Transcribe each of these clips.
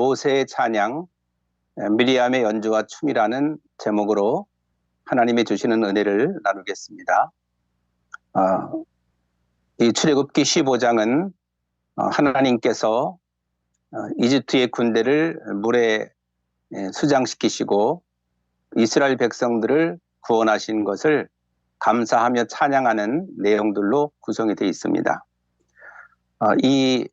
모세의 찬양, 미리암의 연주와 춤이라는 제목으로 하나님이 주시는 은혜를 나누겠습니다. 이 출애굽기 15장은 하나님께서 이집트의 군대를 물에 수장시키시고 이스라엘 백성들을 구원하신 것을 감사하며 찬양하는 내용들로 구성이 되어 있습니다. 이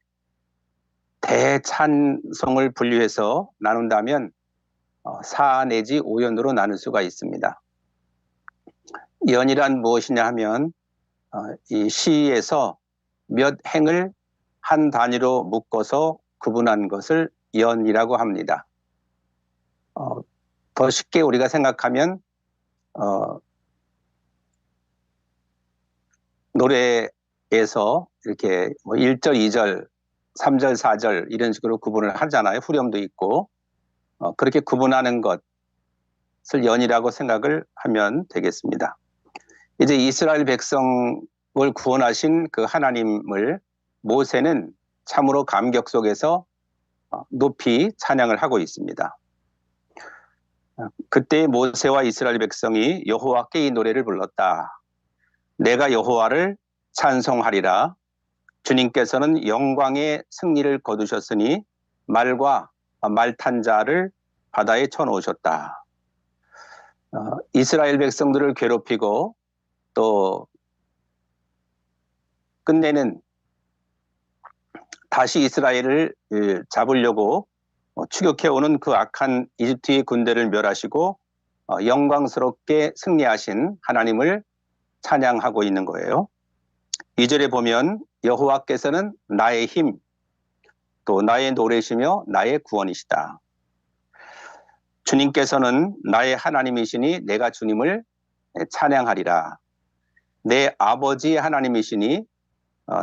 대찬송을 분류해서 나눈다면 4 내지 5연으로 나눌 수가 있습니다. 연이란 무엇이냐 하면 이 시에서 몇 행을 한 단위로 묶어서 구분한 것을 연이라고 합니다. 더 쉽게 우리가 생각하면 노래에서 이렇게 1절, 2절, 3절, 4절 이런 식으로 구분을 하잖아요. 후렴도 있고. 그렇게 구분하는 것을 연이라고 생각을 하면 되겠습니다. 이제 이스라엘 백성을 구원하신 그 하나님을 모세는 참으로 감격 속에서 높이 찬양을 하고 있습니다. 그때 모세와 이스라엘 백성이 여호와께 이 노래를 불렀다. 내가 여호와를 찬송하리라. 주님께서는 영광의 승리를 거두셨으니 말과 말 탄 자를 바다에 쳐놓으셨다. 이스라엘 백성들을 괴롭히고 또 끝내는 다시 이스라엘을 잡으려고 추격해오는 그 악한 이집트의 군대를 멸하시고 영광스럽게 승리하신 하나님을 찬양하고 있는 거예요. 2절에 보면 여호와께서는 나의 힘, 또 나의 노래시며 나의 구원이시다. 주님께서는 나의 하나님이시니 내가 주님을 찬양하리라. 내 아버지의 하나님이시니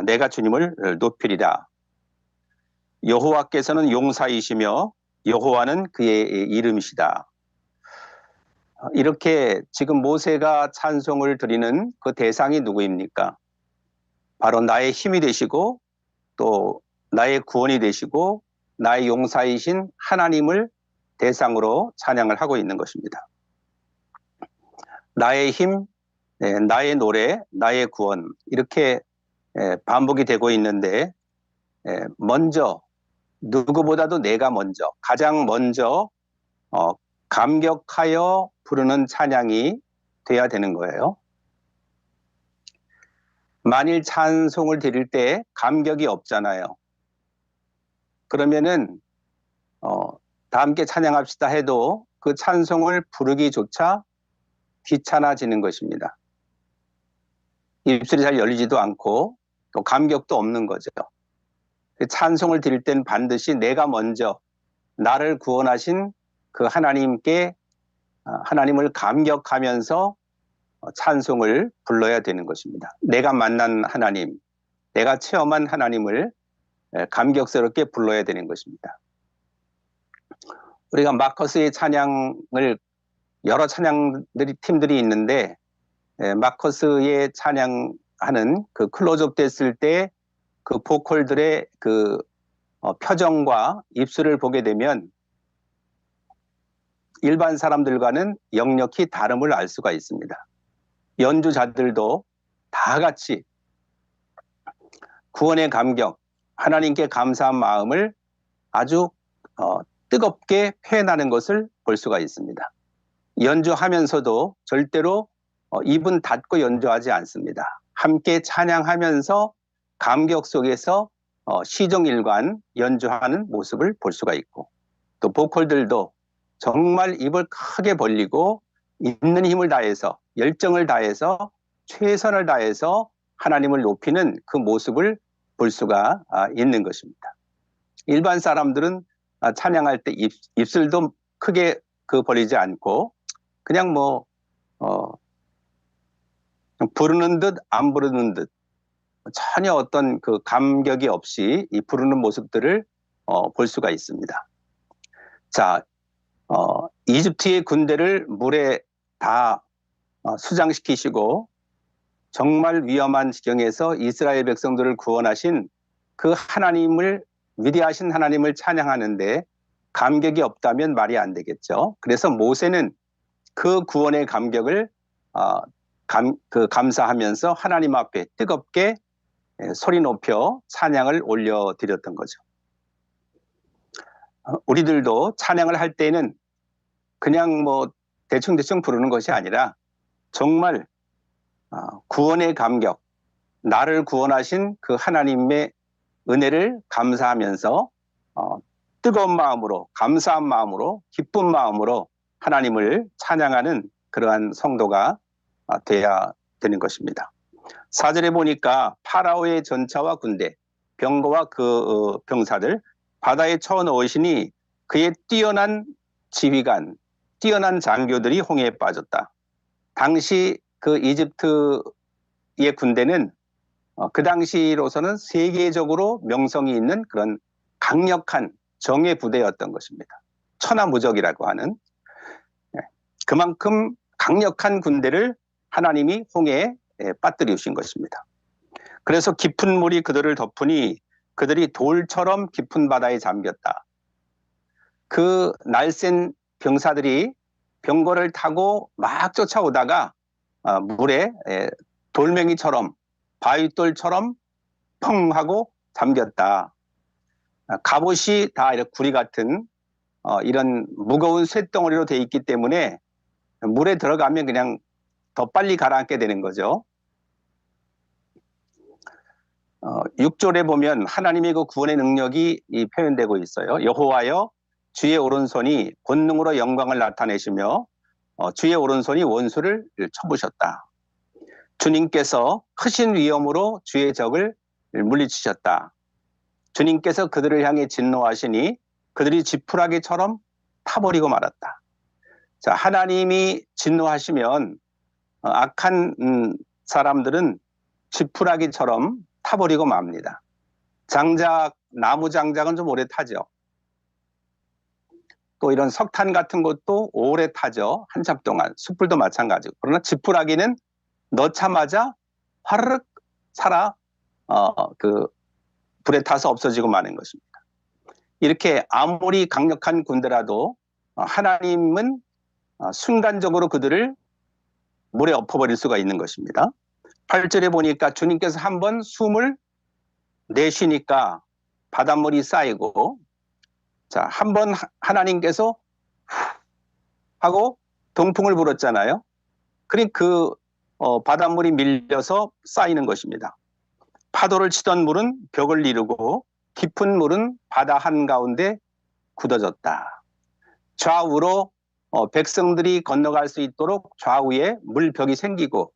내가 주님을 높이리라. 여호와께서는 용사이시며 여호와는 그의 이름이시다. 이렇게 지금 모세가 찬송을 드리는 그 대상이 누구입니까? 바로 나의 힘이 되시고 또 나의 구원이 되시고 나의 용사이신 하나님을 대상으로 찬양을 하고 있는 것입니다. 나의 힘, 나의 노래, 나의 구원 이렇게 반복이 되고 있는데 먼저 누구보다도 내가 먼저 가장 먼저 감격하여 부르는 찬양이 돼야 되는 거예요. 만일 찬송을 드릴 때 감격이 없잖아요. 그러면은 다 함께 찬양합시다 해도 그 찬송을 부르기조차 귀찮아지는 것입니다. 입술이 잘 열리지도 않고 또 감격도 없는 거죠. 찬송을 드릴 때는 반드시 내가 먼저 나를 구원하신 그 하나님께 하나님을 감격하면서 찬송을 불러야 되는 것입니다. 내가 만난 하나님, 내가 체험한 하나님을 감격스럽게 불러야 되는 것입니다. 우리가 마커스의 찬양을 여러 팀들이 있는데 마커스의 찬양하는 그 클로즈업 됐을 때 그 보컬들의 그 표정과 입술을 보게 되면 일반 사람들과는 역력히 다름을 알 수가 있습니다. 연주자들도 다 같이 구원의 감격, 하나님께 감사한 마음을 아주 뜨겁게 표현하는 것을 볼 수가 있습니다. 연주하면서도 절대로 입은 닫고 연주하지 않습니다. 함께 찬양하면서 감격 속에서 시종일관 연주하는 모습을 볼 수가 있고 또 보컬들도 정말 입을 크게 벌리고 있는 힘을 다해서 열정을 다해서 최선을 다해서 하나님을 높이는 그 모습을 볼 수가 있는 것입니다. 일반 사람들은 찬양할 때 입술도 크게 벌리지 않고 그냥 부르는 듯 안 부르는 듯 전혀 어떤 그 감격이 없이 이 부르는 모습들을 볼 수가 있습니다. 자, 이집트의 군대를 물에 다 수장시키시고 정말 위험한 지경에서 이스라엘 백성들을 구원하신 그 하나님을, 위대하신 하나님을 찬양하는데 감격이 없다면 말이 안 되겠죠. 그래서 모세는 그 구원의 감격을 감사하면서 하나님 앞에 뜨겁게 소리 높여 찬양을 올려드렸던 거죠. 우리들도 찬양을 할 때는 그냥 뭐 대충대충 부르는 것이 아니라 정말 구원의 감격, 나를 구원하신 그 하나님의 은혜를 감사하면서 뜨거운 마음으로, 감사한 마음으로, 기쁜 마음으로 하나님을 찬양하는 그러한 성도가 돼야 되는 것입니다. 4절에 보니까 파라오의 전차와 군대, 병거와 그 병사들 바다에 쳐넣으시니 그의 뛰어난 지휘관, 뛰어난 장교들이 홍해에 빠졌다. 당시 그 이집트의 군대는 그 당시로서는 세계적으로 명성이 있는 그런 강력한 정예 부대였던 것입니다. 천하무적이라고 하는. 그만큼 강력한 군대를 하나님이 홍해에 빠뜨리신 것입니다. 그래서 깊은 물이 그들을 덮으니 그들이 돌처럼 깊은 바다에 잠겼다. 그 날쌘 병사들이 병거를 타고 막 쫓아오다가 물에 돌멩이처럼 바위돌처럼 펑 하고 잠겼다. 갑옷이 다 이렇게 구리 같은 이런 무거운 쇳덩어리로 돼 있기 때문에 물에 들어가면 그냥 더 빨리 가라앉게 되는 거죠. 6절에 보면 하나님의 그 구원의 능력이 표현되고 있어요. 여호와여 주의 오른손이 권능으로 영광을 나타내시며 주의 오른손이 원수를 쳐부셨다. 주님께서 크신 위엄으로 주의 적을 물리치셨다. 주님께서 그들을 향해 진노하시니 그들이 지푸라기처럼 타버리고 말았다. 자, 하나님이 진노하시면 악한 사람들은 지푸라기처럼 타버리고 맙니다. 장작, 나무 장작은 좀 오래 타죠. 또 이런 석탄 같은 것도 오래 타죠. 한참 동안. 숯불도 마찬가지고. 그러나 지푸라기는 넣자마자 화르륵 불에 타서 없어지고 마는 것입니다. 이렇게 아무리 강력한 군대라도 하나님은 순간적으로 그들을 물에 엎어버릴 수가 있는 것입니다. 8절에 보니까 주님께서 한번 숨을 내쉬니까 바닷물이 쌓이고, 자, 한번 하나님께서 하고 동풍을 불었잖아요. 그러니 그 바닷물이 밀려서 쌓이는 것입니다. 파도를 치던 물은 벽을 이루고 깊은 물은 바다 한가운데 굳어졌다. 좌우로 백성들이 건너갈 수 있도록 좌우에 물벽이 생기고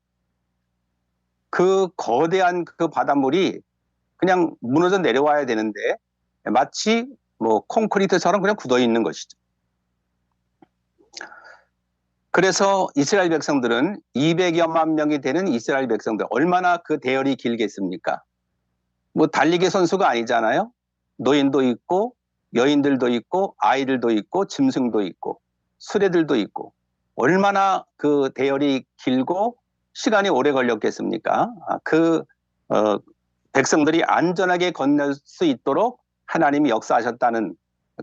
그 거대한 그 바닷물이 그냥 무너져 내려와야 되는데 마치 뭐 콘크리트처럼 그냥 굳어 있는 것이죠. 그래서 이스라엘 백성들은 200여만 명이 되는 이스라엘 백성들, 얼마나 그 대열이 길겠습니까? 뭐 달리기 선수가 아니잖아요. 노인도 있고 여인들도 있고 아이들도 있고 짐승도 있고 수레들도 있고, 얼마나 그 대열이 길고 시간이 오래 걸렸겠습니까? 백성들이 안전하게 건널 수 있도록 하나님이 역사하셨다는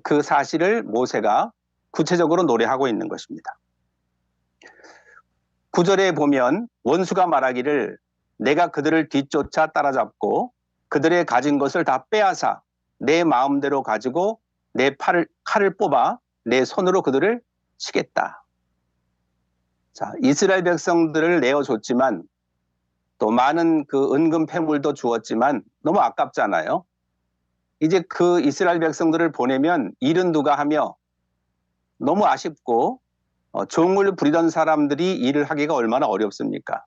그 사실을 모세가 구체적으로 노래하고 있는 것입니다. 9절에 보면 원수가 말하기를 내가 그들을 뒤쫓아 따라잡고 그들의 가진 것을 다 빼앗아 내 마음대로 가지고 내 칼을 뽑아 내 손으로 그들을 치겠다. 자, 이스라엘 백성들을 내어줬지만 또 많은 그 은금 패물도 주었지만 너무 아깝잖아요. 이제 그 이스라엘 백성들을 보내면 일은 누가 하며 너무 아쉽고 종을 부리던 사람들이 일을 하기가 얼마나 어렵습니까?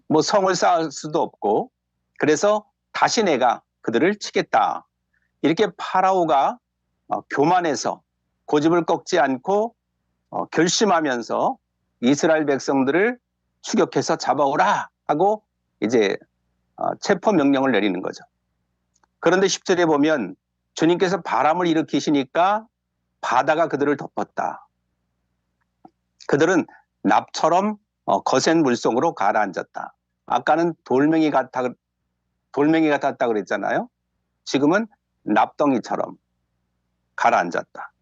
뭐 성을 쌓을 수도 없고, 그래서 다시 내가 그들을 치겠다. 이렇게 파라오가 교만해서 고집을 꺾지 않고 결심하면서 이스라엘 백성들을 추격해서 잡아오라 하고 이제 체포 명령을 내리는 거죠. 그런데 10절에 보면 주님께서 바람을 일으키시니까 바다가 그들을 덮었다. 그들은 납처럼 거센 물속으로 가라앉았다. 아까는 돌멩이 같았다 그랬잖아요. 지금은 납덩이처럼 가라앉았다.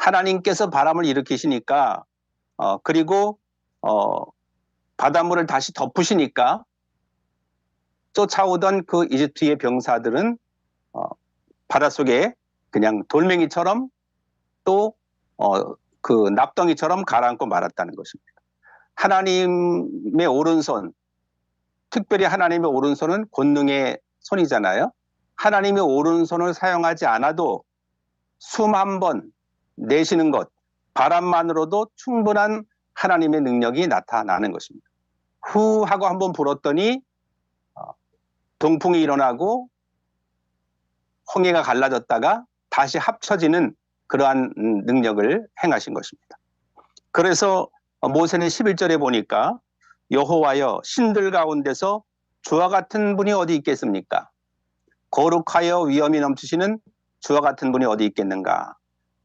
하나님께서 바람을 일으키시니까 그리고 바닷물을 다시 덮으시니까 쫓아오던 그 이집트의 병사들은 바닷속에 그냥 돌멩이처럼 또 그 납덩이처럼 가라앉고 말았다는 것입니다. 하나님의 오른손, 특별히 하나님의 오른손은 권능의 손이잖아요. 하나님의 오른손을 사용하지 않아도 숨 한 번 내쉬는 것, 바람만으로도 충분한 하나님의 능력이 나타나는 것입니다. 후 하고 한번 불었더니 동풍이 일어나고 홍해가 갈라졌다가 다시 합쳐지는 그러한 능력을 행하신 것입니다. 그래서 모세는 11절에 보니까 여호와여 신들 가운데서 주와 같은 분이 어디 있겠습니까? 거룩하여 위엄이 넘치시는 주와 같은 분이 어디 있겠는가?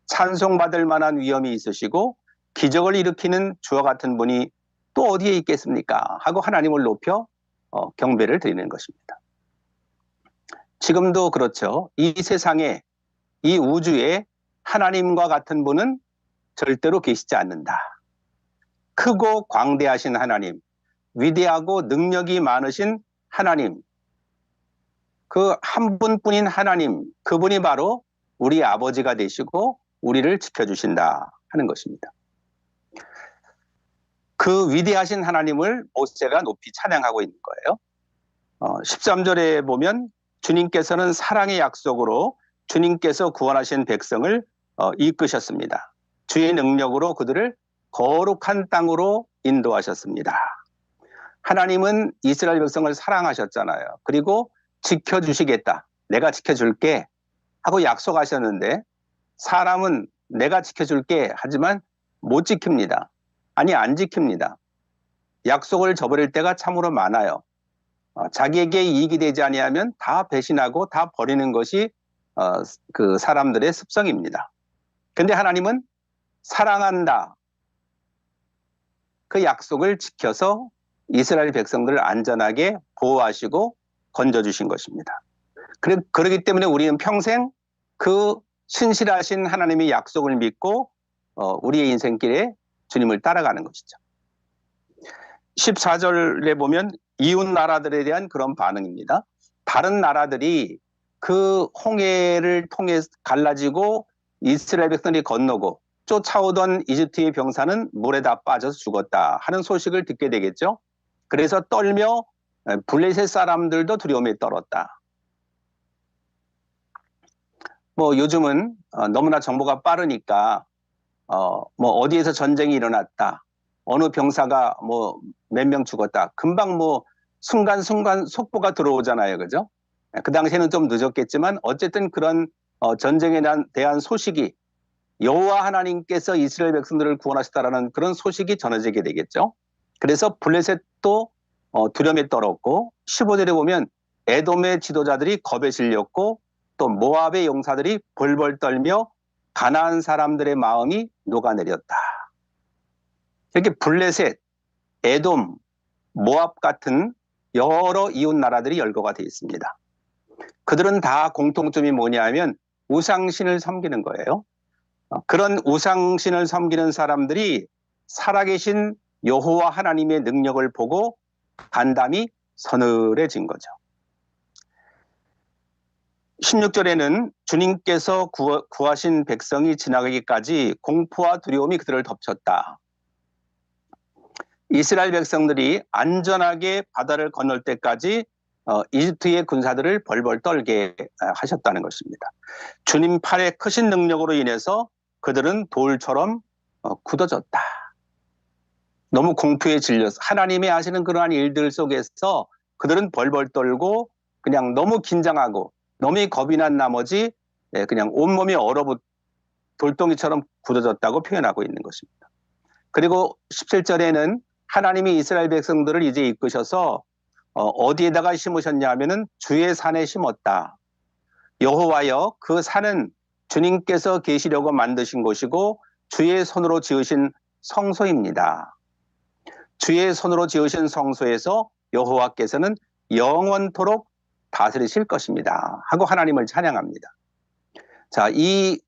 찬송받을 만한 위엄이 있으시고 기적을 일으키는 주와 같은 분이 또 어디에 있겠습니까? 하고 하나님을 높여 경배를 드리는 것입니다. 지금도 그렇죠. 이 세상에, 이 우주에 하나님과 같은 분은 절대로 계시지 않는다. 크고 광대하신 하나님, 위대하고 능력이 많으신 하나님, 그 한 분뿐인 하나님, 그분이 바로 우리 아버지가 되시고 우리를 지켜주신다 하는 것입니다. 그 위대하신 하나님을 모세가 높이 찬양하고 있는 거예요. 13절에 보면 주님께서는 사랑의 약속으로 주님께서 구원하신 백성을 이끄셨습니다. 주의 능력으로 그들을 거룩한 땅으로 인도하셨습니다. 하나님은 이스라엘 백성을 사랑하셨잖아요. 그리고 지켜주시겠다. 내가 지켜줄게 하고 약속하셨는데 사람은 내가 지켜줄게 하지만 못 지킵니다. 아니 안 지킵니다. 약속을 저버릴 때가 참으로 많아요. 자기에게 이익이 되지 아니하면 다 배신하고 다 버리는 것이 그 사람들의 습성입니다. 근데 하나님은 사랑한다. 그 약속을 지켜서 이스라엘 백성들을 안전하게 보호하시고 건져주신 것입니다. 그렇기 때문에 우리는 평생 그 신실하신 하나님의 약속을 믿고 우리의 인생길에 주님을 따라가는 것이죠. 14절에 보면 이웃 나라들에 대한 그런 반응입니다. 다른 나라들이 그 홍해를 통해 갈라지고 이스라엘 백성들이 건너고 쫓아오던 이집트의 병사는 물에 다 빠져서 죽었다 하는 소식을 듣게 되겠죠. 그래서 떨며 블레셋 사람들도 두려움에 떨었다. 뭐 요즘은 너무나 정보가 빠르니까 뭐 어디에서 전쟁이 일어났다. 어느 병사가 뭐 몇 명 죽었다. 금방 뭐 순간순간 속보가 들어오잖아요. 그죠? 그 당시에는 좀 늦었겠지만 어쨌든 그런 전쟁에 대한 소식이 여호와 하나님께서 이스라엘 백성들을 구원하셨다라는 그런 소식이 전해지게 되겠죠. 그래서 블레셋도 두려움에 떨었고 15절에 보면 에돔의 지도자들이 겁에 질렸고 또 모압의 용사들이 벌벌 떨며 가나안 사람들의 마음이 녹아내렸다. 이렇게 블레셋, 에돔, 모압 같은 여러 이웃 나라들이 열거가 되어 있습니다. 그들은 다 공통점이 뭐냐 하면 우상신을 섬기는 거예요. 그런 우상신을 섬기는 사람들이 살아계신 여호와 하나님의 능력을 보고 간담이 서늘해진 거죠. 16절에는 주님께서 구하신 백성이 지나가기까지 공포와 두려움이 그들을 덮쳤다. 이스라엘 백성들이 안전하게 바다를 건널 때까지 이집트의 군사들을 벌벌 떨게 하셨다는 것입니다. 주님 팔의 크신 능력으로 인해서 그들은 돌처럼 굳어졌다. 너무 공포에 질려서 하나님이 하시는 그러한 일들 속에서 그들은 벌벌 떨고 그냥 너무 긴장하고 너무 겁이 난 나머지 그냥 온몸이 얼어붙 돌덩이처럼 굳어졌다고 표현하고 있는 것입니다. 그리고 17절에는 하나님이 이스라엘 백성들을 이제 이끄셔서 어디에다가 심으셨냐 하면은 주의 산에 심었다. 여호와여 그 산은 주님께서 계시려고 만드신 곳이고 주의 손으로 지으신 성소입니다. 주의 손으로 지으신 성소에서 여호와께서는 영원토록 다스리실 것입니다. 하고 하나님을 찬양합니다. 자, 이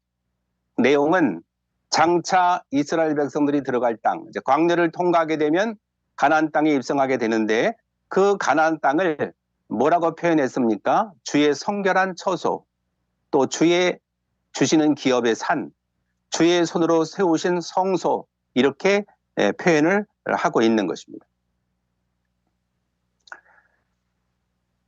내용은 장차 이스라엘 백성들이 들어갈 땅, 이제 광야를 통과하게 되면 가나안 땅에 입성하게 되는데 그 가나안 땅을 뭐라고 표현했습니까? 주의 성결한 처소, 또 주의 주시는 기업의 산, 주의 손으로 세우신 성소, 이렇게 표현을 하고 있는 것입니다.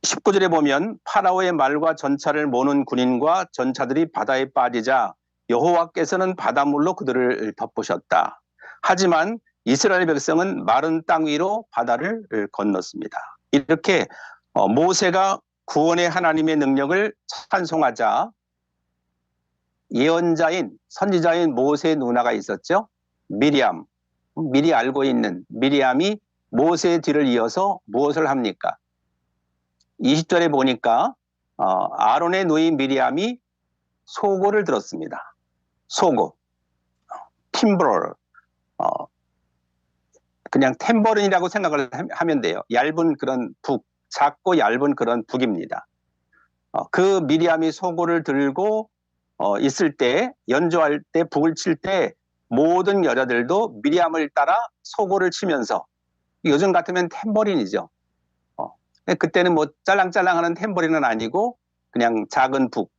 19절에 보면 파라오의 말과 전차를 모는 군인과 전차들이 바다에 빠지자 여호와께서는 바닷물로 그들을 덮으셨다. 하지만 이스라엘 백성은 마른 땅 위로 바다를 건넜습니다. 이렇게 모세가 구원의 하나님의 능력을 찬송하자 예언자인 선지자인 모세의 누나가 있었죠. 미리암. 미리 알고 있는 미리암이 모세의 뒤를 이어서 무엇을 합니까? 20절에 보니까 아론의 누이 미리암이 소고를 들었습니다. 소고, 팀브럴, 그냥 탬버린이라고 생각을 하면 돼요. 얇은 그런 북, 작고 얇은 그런 북입니다. 그 미리암이 소고를 들고 있을 때, 연주할 때, 북을 칠 때 모든 여자들도 미리암을 따라 소고를 치면서, 요즘 같으면 탬버린이죠. 그때는 뭐 짤랑짤랑하는 탬버린은 아니고 그냥 작은 북,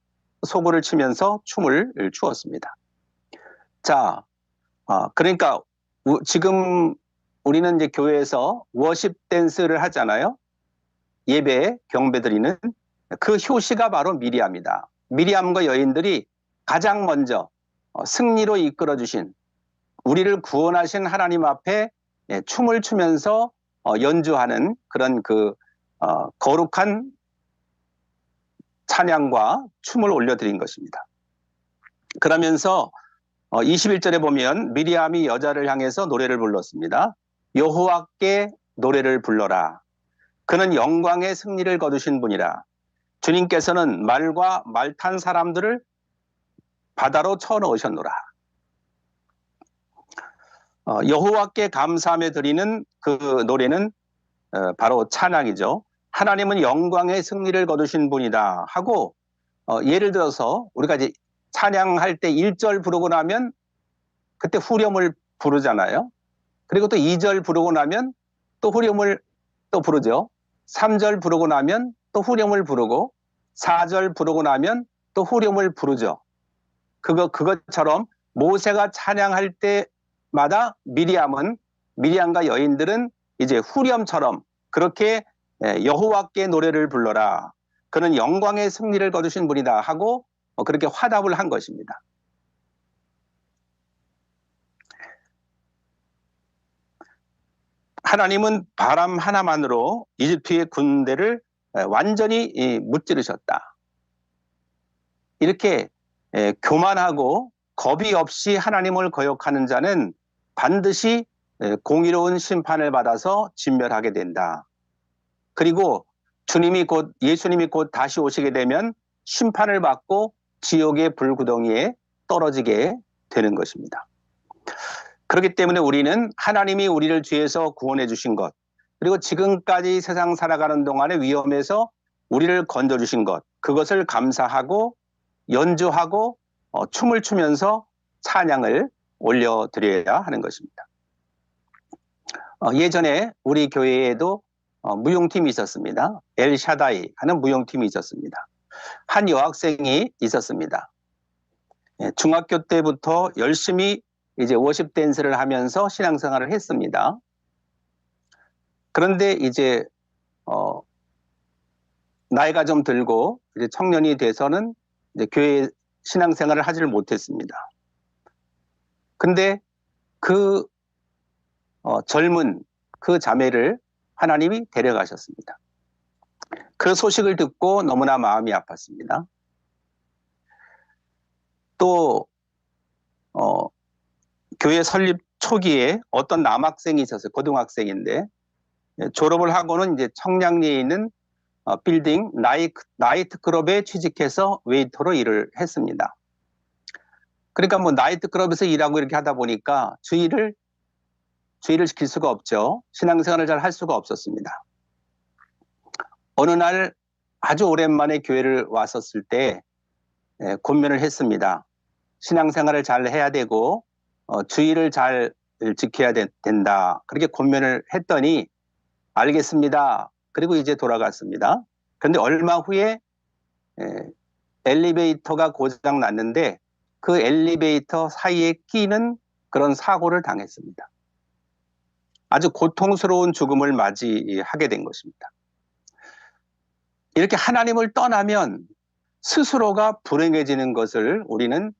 소고를 치면서 춤을 추었습니다. 자, 그러니까 지금 우리는 이제 교회에서 워십 댄스를 하잖아요. 예배, 경배 드리는 그 효시가 바로 미리암이다. 미리암과 여인들이 가장 먼저 승리로 이끌어 주신, 우리를 구원하신 하나님 앞에 춤을 추면서 연주하는 그런 그 거룩한 찬양과 춤을 올려드린 것입니다. 그러면서 21절에 보면 미리암이 여자를 향해서 노래를 불렀습니다. 여호와께 노래를 불러라. 그는 영광의 승리를 거두신 분이라. 주님께서는 말과 말 탄 사람들을 바다로 쳐넣으셨노라. 여호와께 감사하며 드리는 그 노래는 바로 찬양이죠. 하나님은 영광의 승리를 거두신 분이다 하고, 예를 들어서 우리가 이제 찬양할 때 1절 부르고 나면 그때 후렴을 부르잖아요. 그리고 또 2절 부르고 나면 또 후렴을 또 부르죠. 3절 부르고 나면 또 후렴을 부르고 4절 부르고 나면 또 후렴을 부르죠. 그것처럼 모세가 찬양할 때마다 미리암과 여인들은 이제 후렴처럼 그렇게 여호와께 노래를 불러라. 그는 영광의 승리를 거두신 분이다 하고 그렇게 화답을 한 것입니다. 하나님은 바람 하나만으로 이집트의 군대를 완전히 무찌르셨다. 이렇게 교만하고 겁이 없이 하나님을 거역하는 자는 반드시 공의로운 심판을 받아서 진멸하게 된다. 그리고 예수님이 곧 다시 오시게 되면 심판을 받고 지옥의 불구덩이에 떨어지게 되는 것입니다. 그렇기 때문에 우리는 하나님이 우리를 죄에서 구원해 주신 것, 그리고 지금까지 세상 살아가는 동안의 위험에서 우리를 건져 주신 것, 그것을 감사하고 연주하고 춤을 추면서 찬양을 올려드려야 하는 것입니다. 예전에 우리 교회에도 무용팀이 있었습니다. 엘샤다이 하는 무용팀이 있었습니다. 한 여학생이 있었습니다. 중학교 때부터 열심히 이제 워십 댄스를 하면서 신앙생활을 했습니다. 그런데 이제 나이가 좀 들고 이제 청년이 돼서는 이제 교회 신앙생활을 하지를 못했습니다. 근데 그 젊은 그 자매를 하나님이 데려가셨습니다. 그 소식을 듣고 너무나 마음이 아팠습니다. 또 교회 설립 초기에 어떤 남학생이 있었어요. 고등학생인데 졸업을 하고는 이제 청량리에 있는 빌딩 나이트클럽에 취직해서 웨이터로 일을 했습니다. 그러니까 뭐 나이트클럽에서 일하고 이렇게 하다 보니까 주의를 지킬 수가 없죠. 신앙생활을 잘 할 수가 없었습니다. 어느 날 아주 오랜만에 교회를 왔었을 때 권면을 했습니다. 신앙생활을 잘 해야 되고 주의를 잘 지켜야 된다. 그렇게 권면을 했더니 알겠습니다. 그리고 이제 돌아갔습니다. 그런데 얼마 후에 엘리베이터가 고장 났는데 그 엘리베이터 사이에 끼는 그런 사고를 당했습니다. 아주 고통스러운 죽음을 맞이하게 된 것입니다. 이렇게 하나님을 떠나면 스스로가 불행해지는 것을 우리는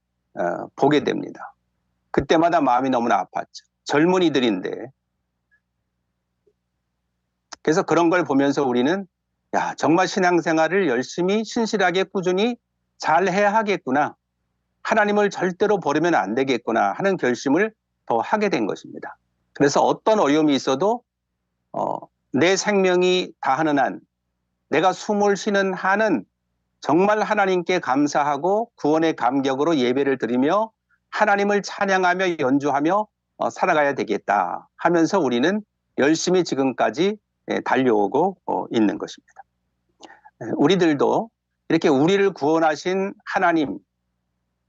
보게 됩니다. 그때마다 마음이 너무나 아팠죠. 젊은이들인데. 그래서 그런 걸 보면서 우리는 야, 정말 신앙생활을 열심히 신실하게 꾸준히 잘 해야 하겠구나. 하나님을 절대로 버리면 안 되겠구나 하는 결심을 더 하게 된 것입니다. 그래서 어떤 어려움이 있어도 내 생명이 다하는 한, 내가 숨을 쉬는 한은 정말 하나님께 감사하고 구원의 감격으로 예배를 드리며 하나님을 찬양하며 연주하며 살아가야 되겠다 하면서 우리는 열심히 지금까지 달려오고 있는 것입니다. 우리들도 이렇게 우리를 구원하신 하나님,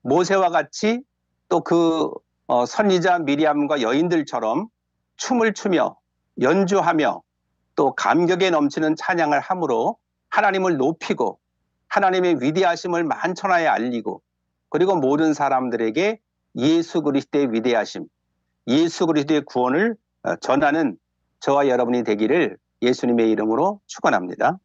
모세와 같이 또 그 선지자 미리암과 여인들처럼 춤을 추며 연주하며 또 감격에 넘치는 찬양을 함으로 하나님을 높이고 하나님의 위대하심을 만천하에 알리고 그리고 모든 사람들에게 예수 그리스도의 위대하심, 예수 그리스도의 구원을 전하는 저와 여러분이 되기를 예수님의 이름으로 축원합니다.